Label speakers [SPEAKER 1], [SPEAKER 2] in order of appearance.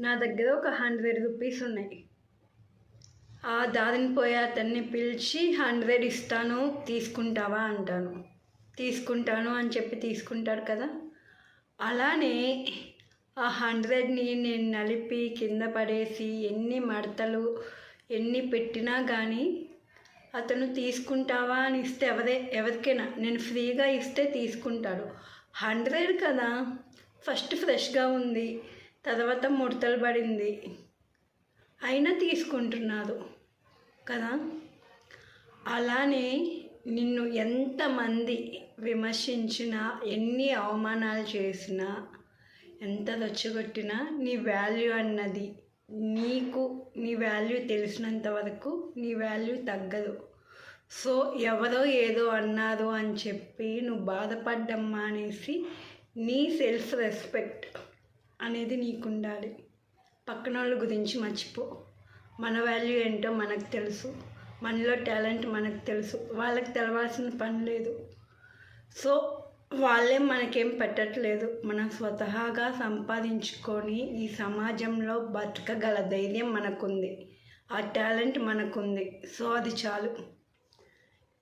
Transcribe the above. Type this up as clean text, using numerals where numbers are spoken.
[SPEAKER 1] నా దగ్గర ఒక 100 రూపీస్ ఉన్నాయి. ఆ దారిని పోయే అతన్ని పిలిచి 100 ఇస్తాను తీసుకుంటావా అంటాను. తీసుకుంటాను అని చెప్పి తీసుకుంటాడు కదా. అలానే ఆ 100ని నేను నలిపి కింద పడేసి ఎన్ని మడతలు ఎన్ని పెట్టినా కానీ అతను తీసుకుంటావా అని ఇస్తే ఎవరికైనా నేను ఫ్రీగా ఇస్తే తీసుకుంటాడు. 100 కదా, ఫస్ట్ ఫ్రెష్గా ఉంది, తర్వాత ముడతలు పడింది, అయినా తీసుకుంటున్నారు కదా. అలానే నిన్ను ఎంతమంది విమర్శించినా, ఎన్ని అవమానాలు చేసినా, ఎంత రెచ్చగొట్టినా నీ వాల్యూ అన్నది నీ వాల్యూ తెలిసినంత వరకు నీ వాల్యూ తగ్గదు. సో ఎవరో ఏదో అన్నారు అని చెప్పి నువ్వు బాధపడ్డం మానేసి నీ సెల్ఫ్ రెస్పెక్ట్ అనేది నీకు ఉండాలి. పక్కన వాళ్ళ గురించి మర్చిపో. మన వాల్యూ ఏంటో మనకు తెలుసు, మనలో టాలెంట్ మనకు తెలుసు, వాళ్ళకి తెలవాల్సిన పని లేదు. సో వాళ్ళేం మనకేం పెట్టట్లేదు. మనం స్వతహాగా సంపాదించుకొని ఈ సమాజంలో బతకగల ధైర్యం మనకుంది, ఆ టాలెంట్ మనకుంది. సో అది చాలు.